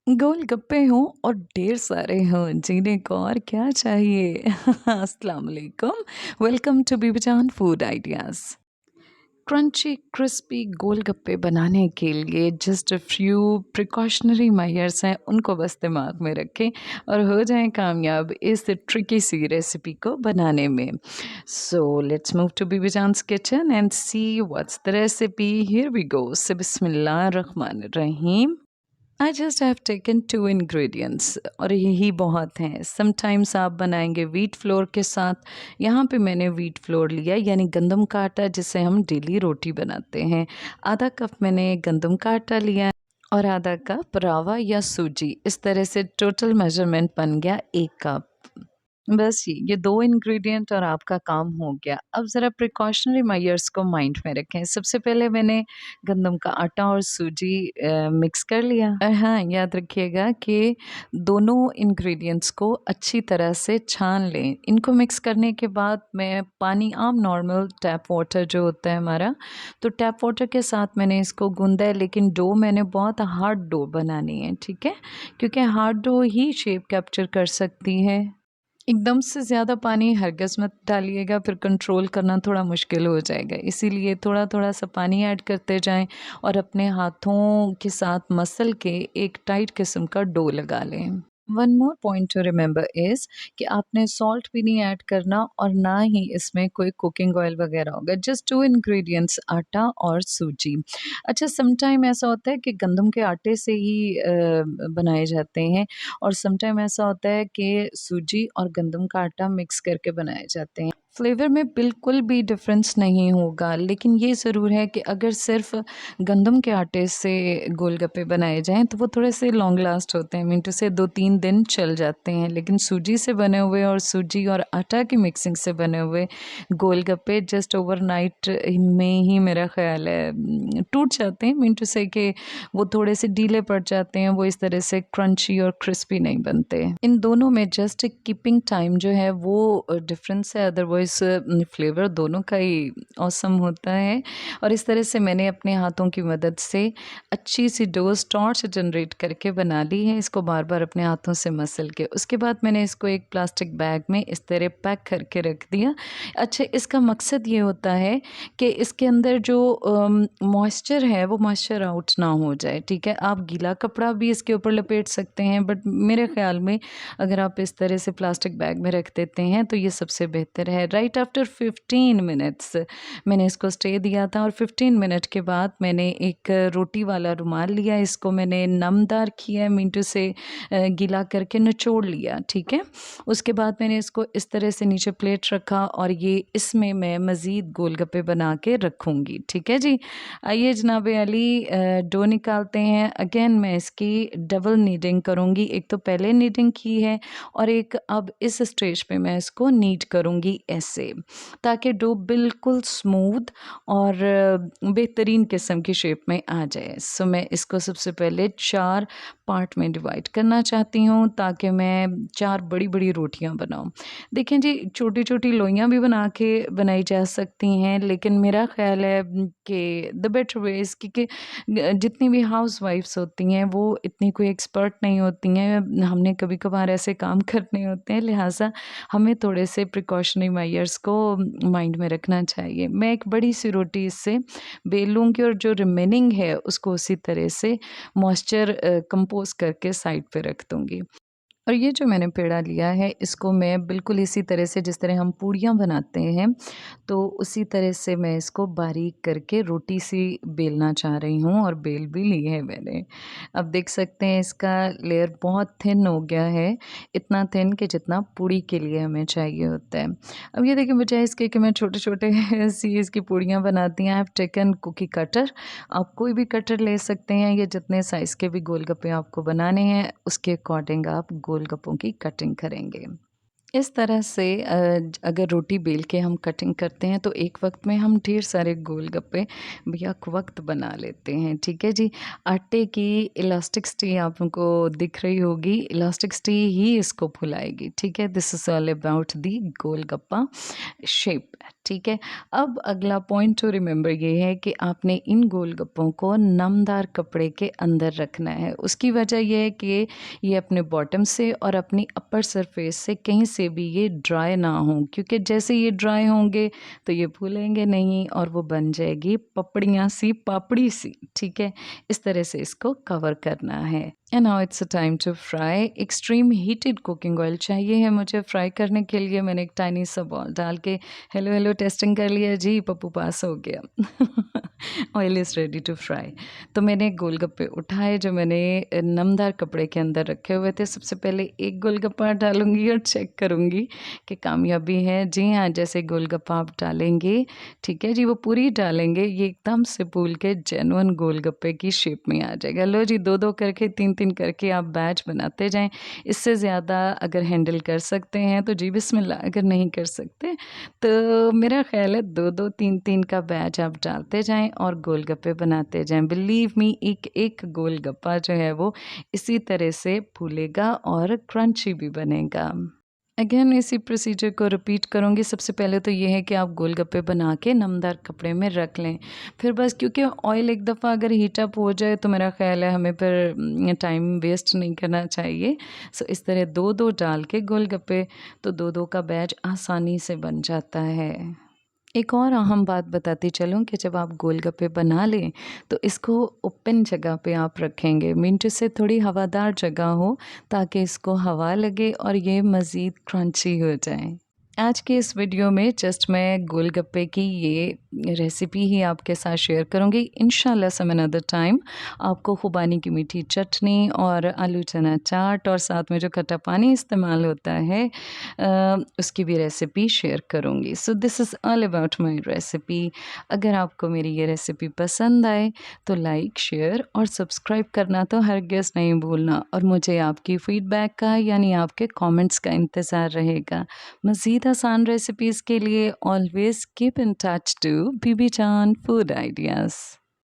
गोलगप्पे हों और ढेर सारे हों, जीने को और क्या चाहिए? अस्सलाम वालेकुम, welcome to Bibijaan food ideas. Crunchy crispy golgappe बनाने के लिए just a few precautionary measures हैं, उनको बस दिमाग में रखें और हो जाएँ कामयाब इस ट्रिकी सी रेसिपी को बनाने में। So let's move to Bibijaan's kitchen and see what's the recipe. Here we go. So बिस्मिल्लाह रहमान रहीम। I just have taken 2 ingredients और यही बहुत हैं। समटाइम्स आप बनाएँगे व्हीट फ्लोर के साथ, यहाँ पे मैंने व्हीट फ्लोर लिया यानी गंदम का आटा जिससे हम डेली रोटी बनाते हैं। आधा कप मैंने गंदम का आटा लिया है और आधा कप रवा या सूजी। इस तरह से टोटल मेजरमेंट बन गया 1 कप। बस ये 2 इंग्रेडिएंट और आपका काम हो गया। अब ज़रा प्रिकॉशनरी मेजर्स को माइंड में रखें। सबसे पहले मैंने गंदम का आटा और सूजी मिक्स कर लिया। हाँ, याद रखिएगा कि दोनों इंग्रेडिएंट्स को अच्छी तरह से छान लें। इनको मिक्स करने के बाद मैं पानी आम नॉर्मल टैप वाटर जो होता है हमारा, तो टैप वाटर के साथ मैंने इसको गूँधा है, लेकिन डो मैंने बहुत हार्ड डो बनानी है, ठीक है? क्योंकि हार्ड डो ही शेप कैप्चर कर सकती है। एकदम से ज़्यादा पानी हरगिज़ मत डालिएगा, फिर कंट्रोल करना थोड़ा मुश्किल हो जाएगा। इसीलिए थोड़ा-थोड़ा सा पानी ऐड करते जाएँ और अपने हाथों के साथ मसल के एक टाइट किस्म का डो लगा लें। One more point two remember is कि आपने सॉल्ट भी नहीं ऐड करना और ना ही इसमें कोई कुकिंग ऑयल वगैरह होगा। जस्ट 2 इंग्रेडिएंट्स आटा और सूजी। अच्छा, सम टाइम ऐसा होता है कि गंदम के आटे से ही बनाए जाते हैं और सम टाइम ऐसा होता है कि सूजी और गंदम का आटा मिक्स करके बनाए जाते हैं। फ्लेवर में बिल्कुल भी डिफ़रेंस नहीं होगा, लेकिन ये ज़रूर है कि अगर सिर्फ़ गंदम के आटे से गोलगप्पे बनाए जाएँ तो वो थोड़े से लॉन्ग लास्ट होते हैं, मीन टू से 2-3 दिन चल जाते हैं। लेकिन सूजी से बने हुए और सूजी और आटा की मिक्सिंग से बने हुए गोलगप्पे जस्ट ओवरनाइट में ही मेरा ख़्याल है टूट जाते हैं, मीन टू से कि वो थोड़े से ढीले पड़ जाते हैं, वो इस तरह से क्रंची और क्रिस्पी नहीं बनते। इन दोनों में जस्ट कीपिंग टाइम जो है वो डिफरेंस है, अदरवाइज़ फ्लेवर दोनों का ही ऑसम होता है। और इस तरह से मैंने अपने हाथों की मदद से अच्छी सी डो स्टार्च जनरेट करके बना ली है, इसको बार-बार अपने हाथों से मसल के। उसके बाद मैंने इसको एक प्लास्टिक बैग में इस तरह पैक करके रख दिया। अच्छा, इसका मकसद ये होता है कि इसके अंदर जो मॉइस्चर है वो मॉइस्चर आउट ना हो जाए, ठीक है? आप गीला कपड़ा भी इसके ऊपर लपेट सकते हैं, बट मेरे ख़्याल में अगर आप इस तरह से प्लास्टिक बैग में रख देते हैं तो ये सबसे बेहतर है। राइट आफ्टर 15 मिनट्स मैंने इसको स्टे दिया था और 15 मिनट के बाद मैंने एक रोटी वाला रुमाल लिया, इसको मैंने नमदार किया, मिंटू से गीला करके निचोड़ लिया, ठीक है? उसके बाद मैंने इसको इस तरह से नीचे प्लेट रखा और ये इसमें मैं मज़ीद गोलगप्पे बना के रखूँगी, ठीक है जी? आइए जनाब अली, डो निकालते हैं। अगेन मैं इसकी डबल नीडिंग करूँगी, एक तो पहले नीडिंग की है और एक अब इस स्टेज पे मैं इसको नीड करूँगी ऐसे, ताकि डो बिल्कुल स्मूथ और बेहतरीन किस्म की शेप में आ जाए। सो मैं इसको सबसे पहले 4 पार्ट में डिवाइड करना चाहती हूँ ताकि मैं 4 बड़ी-बड़ी रोटियाँ बनाऊँ। देखें जी, छोटी-छोटी लोइयाँ भी बना के बनाई जा सकती हैं, लेकिन मेरा ख़्याल है कि द बेटर वे इज़ कि जितनी भी हाउसवाइफ्स होती हैं वो इतनी कोई एक्सपर्ट नहीं होती हैं। हमने कभी-कभार ऐसे काम करने होते हैं, लिहाज़ा हमें थोड़े से प्रिकॉशनरी मेजर्स को माइंड में रखना चाहिए। मैं एक बड़ी-सी रोटी इससे बेल लूँगी और जो रिमेनिंग है उसको उसी तरह से मॉइस्चर कंपोज़ करके साइड पे रख दूँगी। और ये जो मैंने पेड़ा लिया है इसको मैं बिल्कुल इसी तरह से जिस तरह हम पूड़ियाँ बनाते हैं, तो उसी तरह से मैं इसको बारीक करके रोटी सी बेलना चाह रही हूँ और बेल भी ली है मैंने। अब देख सकते हैं इसका लेयर बहुत थिन हो गया है, इतना थिन कि जितना पूड़ी के लिए हमें चाहिए होता है। अब ये देखिए, बजाय इसके कि मैं छोटे-छोटे सी इसकी पूड़ियाँ बनाती हैं, I have taken cookie cutter. आप कोई भी कटर ले सकते हैं या जितने साइज़ के भी गोलगप्पे आपको बनाने हैं उसके अकॉर्डिंग आप गोलगप्पों की कटिंग करेंगे। इस तरह से अगर रोटी बेल के हम कटिंग करते हैं तो एक वक्त में हम ढेर सारे गोलगप्पे यकवक्त बना लेते हैं, ठीक है जी। आटे की इलास्टिसिटी आपको दिख रही होगी, इलास्टिसिटी ही इसको फुलाएगी, ठीक है। This is all about the golgappa shape, ठीक है। अब अगला पॉइंट टू रिमेंबर ये है कि आपने इन गोलगप्पों को नमदार कपड़े के अंदर रखना है। उसकी वजह ये है कि ये अपने बॉटम से और अपनी अपर सरफेस से कहीं से भी ये ड्राई ना हों, क्योंकि जैसे ये ड्राई होंगे तो ये फूलेंगे नहीं और वो बन जाएगी पपड़ियाँ सी, पापड़ी सी, ठीक है। इस तरह से इसको कवर करना है। And now it's a time to fry. Extreme heated cooking oil चाहिए है मुझे फ्राई करने के लिए। मैंने एक टाइनी सा बॉल डाल के हेलो हेलो टेस्टिंग कर लिया जी, पप्पू पास हो गया। Oil is ready to fry. तो मैंने गोलगप्पे उठाए जो मैंने नमदार कपड़े के अंदर रखे हुए थे। सबसे पहले एक गोलगप्पा डालूंगी और चेक करूंगी कि कामयाबी है। जी हाँ, जैसे गोलगप्पा आप डालेंगे, ठीक है जी, वो पूरी डालेंगे, ये एकदम से फूल के जेन्युइन गोलगप्पे की शेप में आ जाएगा। लो जी, 2-2 करके 3-3 करके आप बैच बनाते जाएं। इससे ज़्यादा अगर हैंडल कर सकते हैं तो जी बिस्मिल्लाह, अगर नहीं कर सकते तो मेरा ख़्याल है 2-2 3-3 का बैच आप डालते जाएं और गोलगप्पे बनाते जाएं। बिलीव मी, एक गोलगप्पा जो है वो इसी तरह से फूलेगा और क्रंची भी बनेगा। अगेन इसी प्रोसीजर को रिपीट करूँगी। सबसे पहले तो ये है कि आप गोलगप्पे बना के नमदार कपड़े में रख लें। फिर बस, क्योंकि ऑयल एक दफ़ा अगर हीट अप हो जाए तो मेरा ख़्याल है हमें फिर टाइम वेस्ट नहीं करना चाहिए। सो इस तरह 2-2 डाल के गोलगप्पे, तो 2-2 का बैच आसानी से बन जाता है। एक और अहम बात बताती चलूँ कि जब आप गोलगप्पे बना लें तो इसको ओपन जगह पे आप रखेंगे, मीन टू से थोड़ी हवादार जगह हो ताकि इसको हवा लगे और ये मज़ीद क्रंची हो जाए। आज की इस वीडियो में जस्ट मैं गोलगप्पे की ये रेसिपी ही आपके साथ शेयर करूँगी। इंशाल्लाह सम अनदर टाइम आपको खुबानी की मीठी चटनी और आलू चना चाट और साथ में जो खट्टा पानी इस्तेमाल होता है उसकी भी रेसिपी शेयर करूँगी। So this is all about my recipe. अगर आपको मेरी ये रेसिपी पसंद आए तो लाइक, शेयर और सब्सक्राइब करना तो हरगिज़ नहीं भूलना, और मुझे आपकी फ़ीडबैक का यानी आपके कमेंट्स का इंतज़ार रहेगा। मज़ीद आसान रेसिपीज़ के लिए always keep in touch to Bibi Jaan food ideas.